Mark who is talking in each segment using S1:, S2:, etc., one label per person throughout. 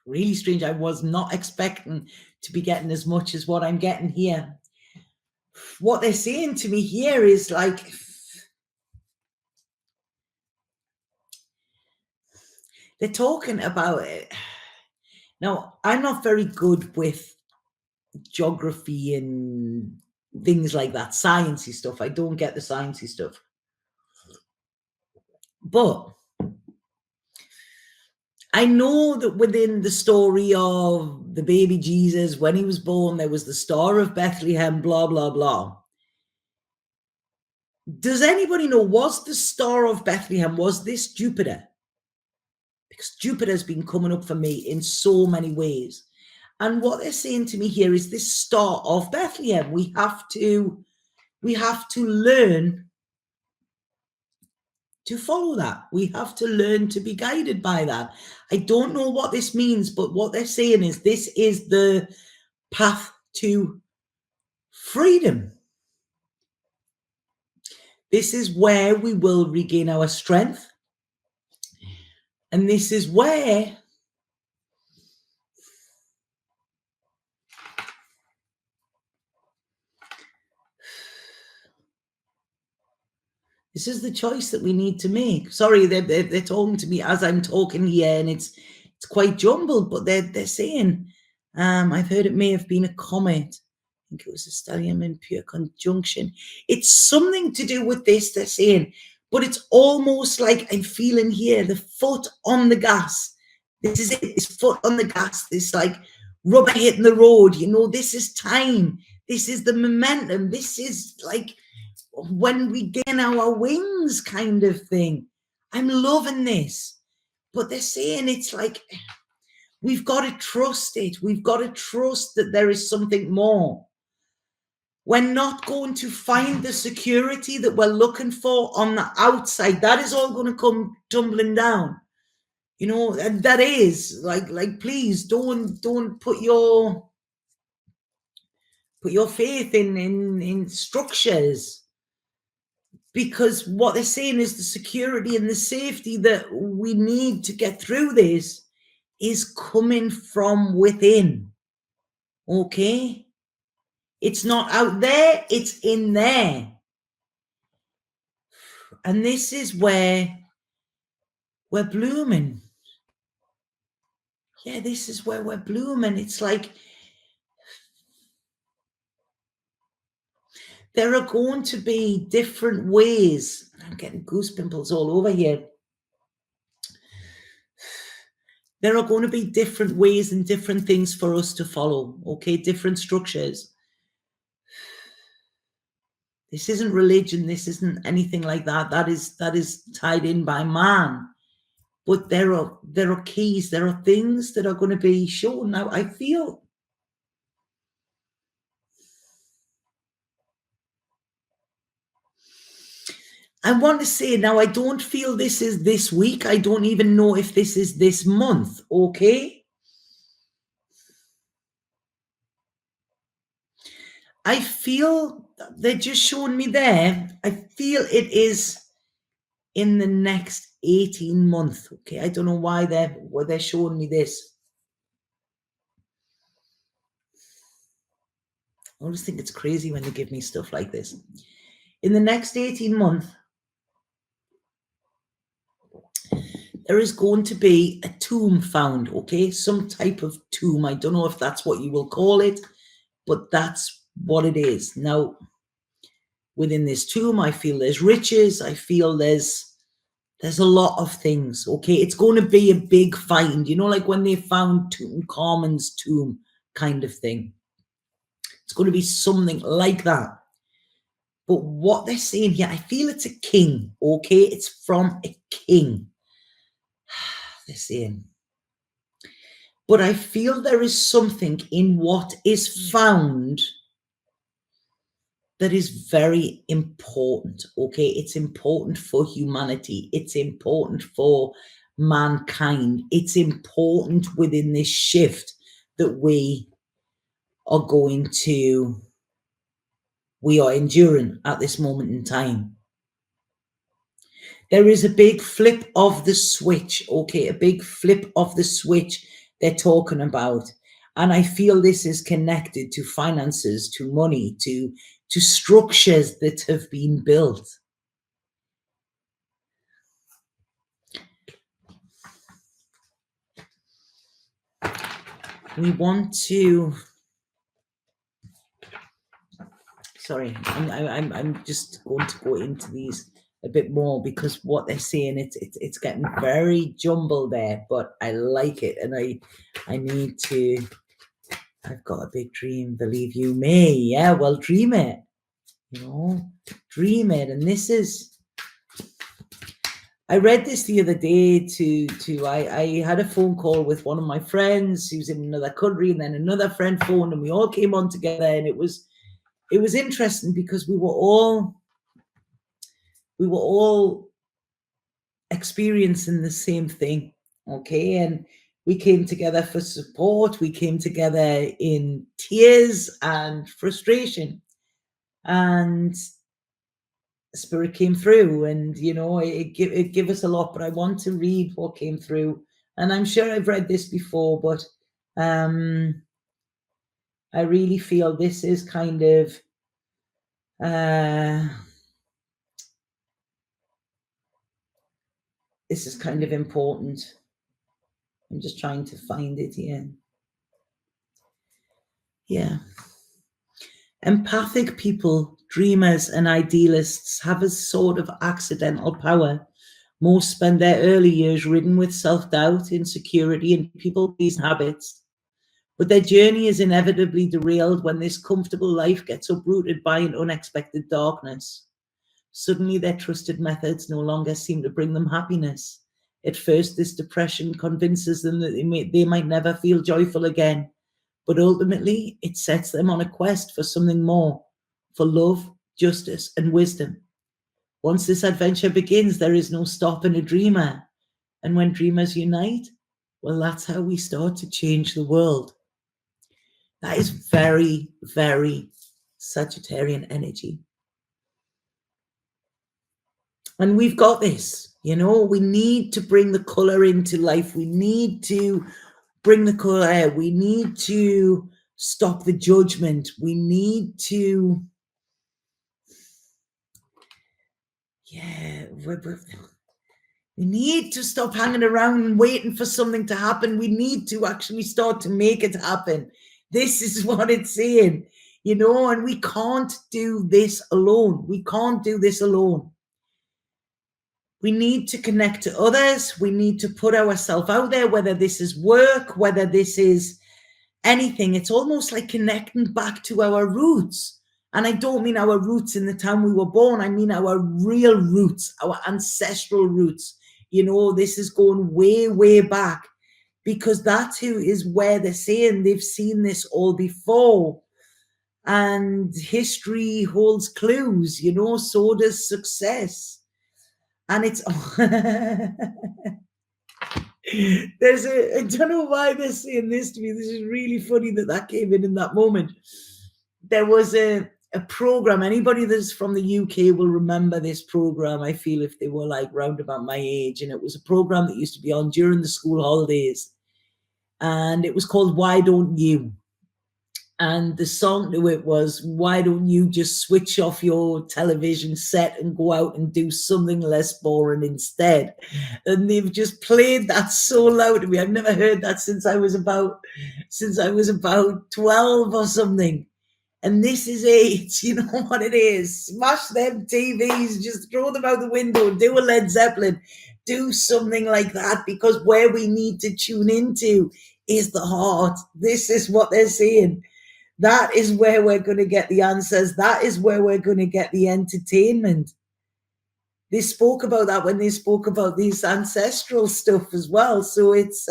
S1: Really strange. I was not expecting to be getting as much as what I'm getting here. What they're saying to me here is like, they're talking about it. Now, I'm not very good with geography and things like that, sciencey stuff. I don't get the sciencey stuff. But I know that within the story of the baby Jesus, when he was born, there was the Star of Bethlehem, blah, blah, blah. Does anybody know, was the Star of Bethlehem, was this Jupiter? Because Jupiter's been coming up for me in so many ways. And what they're saying to me here is this Star of Bethlehem. We have to learn to follow that. We have to learn to be guided by that. I don't know what this means, but what they're saying is this is the path to freedom. This is where we will regain our strength. And this is where this is the choice that we need to make. Sorry, they're talking to me as I'm talking here, and it's quite jumbled, but they're saying, I've heard it may have been a comet. I think it was a stellium in pure conjunction. It's something to do with this, they're saying, but it's almost like I'm feeling here, the foot on the gas. This is it, this foot on the gas, this like rubber hitting the road, you know, this is time. This is the momentum. This is like when we gain our wings kind of thing. I'm loving this. But they're saying it's like, we've got to trust it. We've got to trust that there is something more. We're not going to find the security that we're looking for on the outside. That is all going to come tumbling down. You know, and that is like, please don't put your faith in structures, because what they're saying is the security and the safety that we need to get through this is coming from within. Okay? It's not out there, it's in there. And this is where we're blooming. Yeah, this is where we're blooming. It's like there are going to be different ways. I'm getting goose pimples all over here. There are going to be different ways and different things for us to follow, okay? Different structures. This isn't religion. This isn't anything like that. That is tied in by man. But there are keys. There are things that are going to be shown. Now, I feel I want to say now, I don't feel this is this week. I don't even know if this is this month, okay? I feel they're just showing me there. I feel it is in the next 18 months, okay? I don't know why they're showing me this. I always think it's crazy when they give me stuff like this. In the next 18 months, there is going to be a tomb found, okay? Some type of tomb. I don't know if that's what you will call it, but that's what it is. Now, within this tomb, I feel there's riches. I feel there's a lot of things, okay? It's going to be a big find, you know, like when they found Tutankhamun's tomb kind of thing. It's going to be something like that. But what they're saying here, I feel it's a king, okay? It's from a king. They're saying. But I feel there is something in what is found that is very important, okay? It's important for humanity. It's important for mankind. It's important within this shift that we are enduring at this moment in time. There is a big flip of the switch, okay? A big flip of the switch they're talking about. And I feel this is connected to finances, to money, to structures that have been built. We want to, sorry, I'm just going to go into these a bit more, because what they're saying, it's getting very jumbled there, but I like it, and I need to. I've got a big dream, believe you me. Yeah, well, dream it. You know, dream it. And this is, I read this the other day I had a phone call with one of my friends who's in another country, and then another friend phoned, and we all came on together, and it was interesting because we were all experiencing the same thing. Okay. And we came together for support. We came together in tears and frustration, and Spirit came through, and it gave us a lot. But I want to read what came through, and I'm sure I've read this before, but I really feel this is kind of important. I'm just trying to find it here. Yeah. Empathic people, dreamers and idealists have a sort of accidental power. Most spend their early years ridden with self-doubt, insecurity, and people-pleasing habits. But their journey is inevitably derailed when this comfortable life gets uprooted by an unexpected darkness. Suddenly, their trusted methods no longer seem to bring them happiness. At first, this depression convinces them that they might never feel joyful again. But ultimately, it sets them on a quest for something more, for love, justice, and wisdom. Once this adventure begins, there is no stopping a dreamer. And when dreamers unite, well, that's how we start to change the world. That is very, very Sagittarian energy. And we've got this, we need to bring the color into life. We need to bring the color. We need to stop the judgment. We need to, we need to stop hanging around and waiting for something to happen. We need to actually start to make it happen. This is what it's saying, and we can't do this alone. We can't do this alone. We need to connect to others. We need to put ourselves out there, whether this is work, whether this is anything. It's almost like connecting back to our roots. And I don't mean our roots in the town we were born. I mean our real roots, our ancestral roots. This is going way, way back, because that too is where they're saying they've seen this all before. And history holds clues, so does success. And it's, I don't know why they're saying this to me. This is really funny that came in that moment. There was a program. Anybody that's from the UK will remember this program, I feel, if they were like round about my age. And it was a program that used to be on during the school holidays. And it was called Why Don't You? And the song to it was, why don't you just switch off your television set and go out and do something less boring instead? And they've just played that so loud to me. I've never heard that since I was about 12 or something. And this is it. You know what it is? Smash them TVs, just throw them out the window, do a Led Zeppelin, do something like that, because where we need to tune into is the heart. This is what they're saying. That is where we're going to get the answers. That is where we're going to get the entertainment. They spoke about that when they spoke about these ancestral stuff as well. So it's,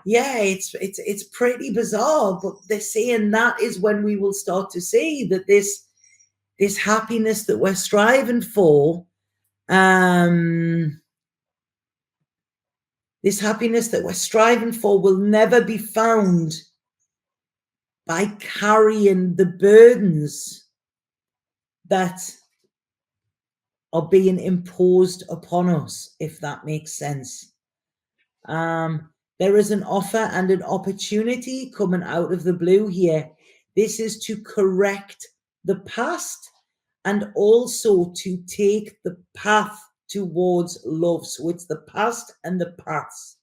S1: it's pretty bizarre, but they're saying that is when we will start to see that this happiness that we're striving for, this happiness that we're striving for will never be found by carrying the burdens that are being imposed upon us, if that makes sense. There is an offer and an opportunity coming out of the blue here. This is to correct the past and also to take the path towards love. So it's the past and the past.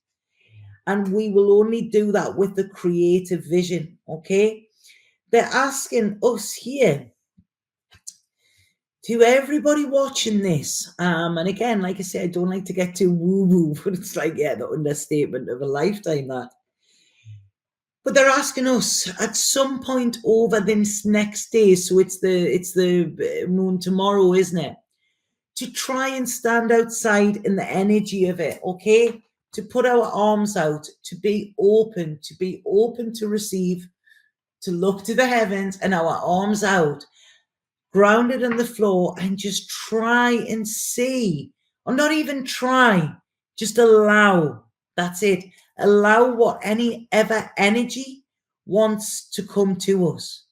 S1: And we will only do that with the creative vision, okay? They're asking us here, to everybody watching this, and again, like I said, I don't like to get too woo-woo, but it's like, yeah, the understatement of a lifetime, that. But they're asking us at some point over this next day, so it's the moon tomorrow, isn't it? To try and stand outside in the energy of it, okay? To put our arms out, to be open to receive, to look to the heavens and our arms out, grounded on the floor, and just try and see, or not even try, just allow. That's it. Allow what any ever energy wants to come to us.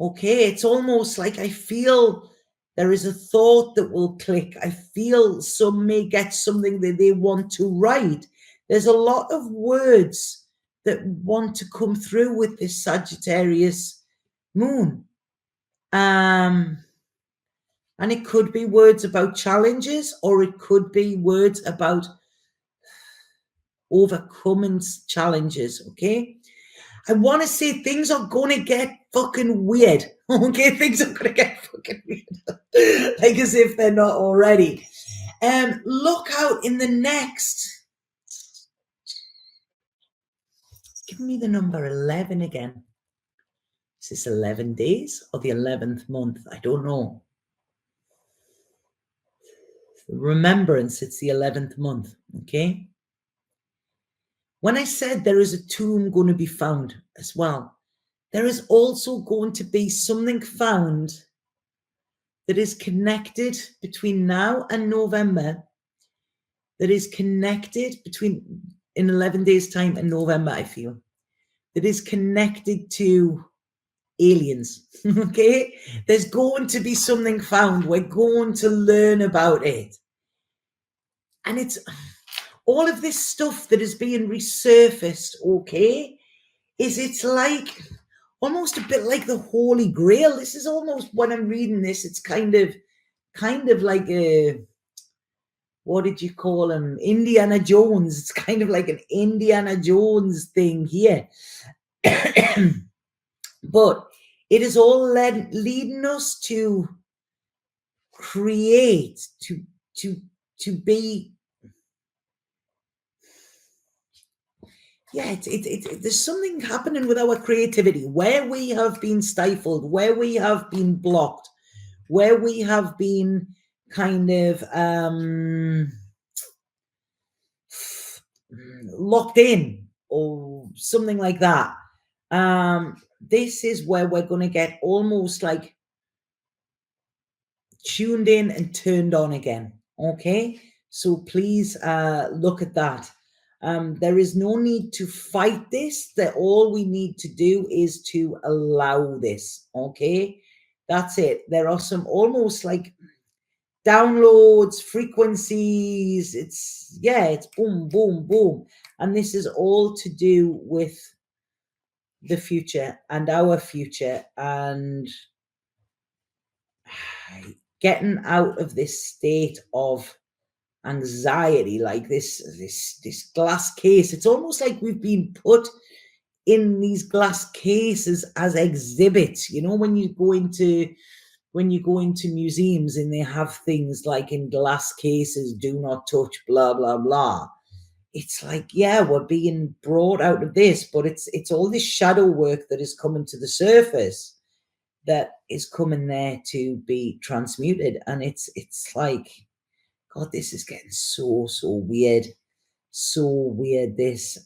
S1: Okay, it's almost like I feel there is a thought that will click. I feel some may get something that they want to write. There's a lot of words that want to come through with this Sagittarius moon. And it could be words about challenges, or it could be words about overcoming challenges, okay? I want to say things are going to get fucking weird, okay? Things are going to get fucking weird, like as if they're not already. Look out in the next. Give me the number 11 again. Is this 11 days or the 11th month? I don't know. Remembrance, it's the 11th month, okay? When I said there is a tomb going to be found as well, there is also going to be something found that is connected between now and November, that is connected between in 11 days' time and November, I feel, that is connected to aliens, okay? There's going to be something found. We're going to learn about it. And it's all of this stuff that is being resurfaced, okay, it's like almost a bit like the Holy Grail. This is almost, when I'm reading this, it's kind of like a, what did you call him? Indiana Jones. It's kind of like an Indiana Jones thing here. But it is all leading us to create, to be. Yeah, there's something happening with our creativity, where we have been stifled, where we have been blocked, where we have been kind of locked in or something like that. This is where we're going to get almost like tuned in and turned on again. Okay, so please look at that. There is no need to fight this. That all we need to do is to allow this. Okay, that's it. There are some almost like downloads, frequencies. It's boom, boom, boom. And this is all to do with the future and our future, and getting out of this state of anxiety, like this glass case. It's almost like we've been put in these glass cases as exhibits. You know, when you go into museums and they have things like in glass cases, do not touch, blah blah blah. It's like, yeah, we're being brought out of this, but it's all this shadow work that is coming to the surface, that is coming there to be transmuted. And it's like, God, this is getting so weird. So weird, this.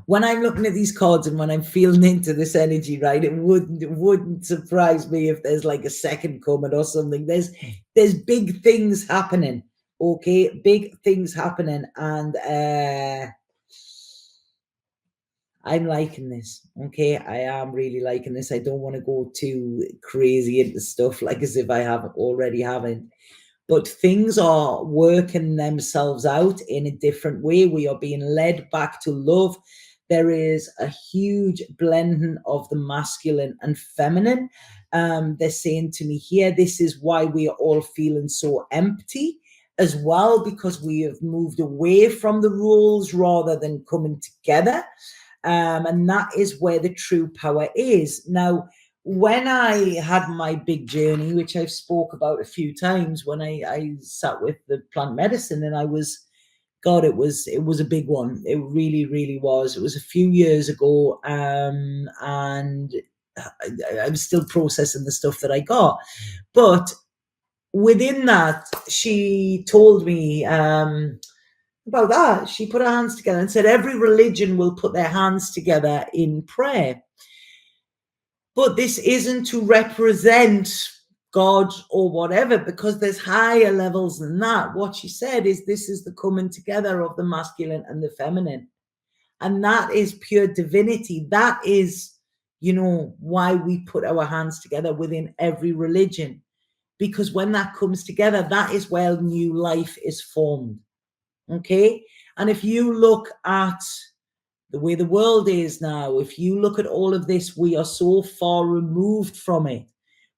S1: When I'm looking at these cards and when I'm feeling into this energy, right, it wouldn't surprise me if there's like a second coming or something. There's big things happening, okay? Big things happening. And I'm liking this, okay? I am really liking this. I don't want to go too crazy into stuff like as if I haven't. but things are working themselves out in a different way. We are being led back to love. There is a huge blending of the masculine and feminine. They're saying to me here, this is why we are all feeling so empty as well, because we have moved away from the roles rather than coming together. And that is where the true power is. Now, when I had my big journey, which I've spoke about a few times, when I sat with the plant medicine, and I was, God, it was a big one. It really, really was. It was a few years ago, and I'm still processing the stuff that I got. But within that, she told me about that. She put her hands together and said, every religion will put their hands together in prayer. But this isn't to represent God or whatever, because there's higher levels than that. What she said is, this is the coming together of the masculine and the feminine. And that is pure divinity. That is, why we put our hands together within every religion. Because when that comes together, that is where new life is formed. Okay? And if you look at the way the world is now, if you look at all of this, we are so far removed from it.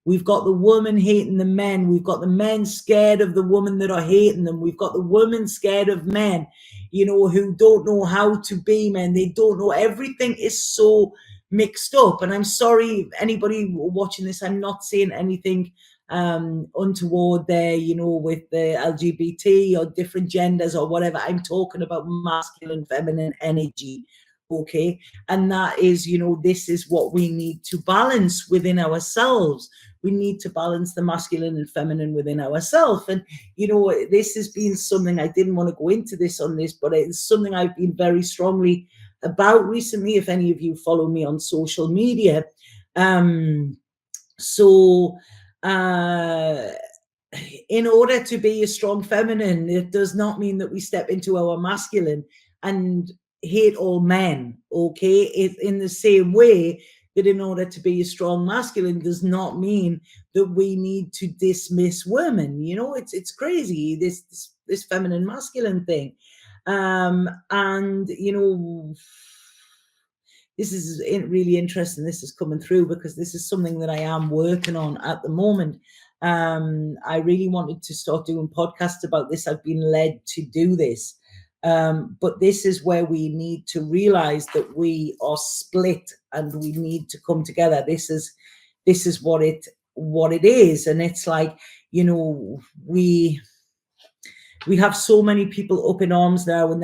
S1: We've got the woman hating the men. We've got the men scared of the women that are hating them. We've got the women scared of men, who don't know how to be men. They don't know. Everything is so mixed up. And I'm sorry, anybody watching this, I'm not saying anything untoward there, with the LGBT or different genders or whatever. I'm talking about masculine, feminine energy. Okay. And that is, this is what we need to balance within ourselves. We need to balance the masculine and feminine within ourselves. And, this has been something, I didn't want to go into this on this, but it's something I've been very strongly about recently, if any of you follow me on social media. In order to be a strong feminine, it does not mean that we step into our masculine and hate all men. Okay, it's in the same way that in order to be a strong masculine does not mean that we need to dismiss women. It's crazy, this feminine masculine thing. And this is really interesting. This is coming through because this is something that I am working on at the moment. I really wanted to start doing podcasts about this. I've been led to do this. But this is where we need to realize that we are split and we need to come together. This is what it is. And it's like, we have so many people up in arms now, and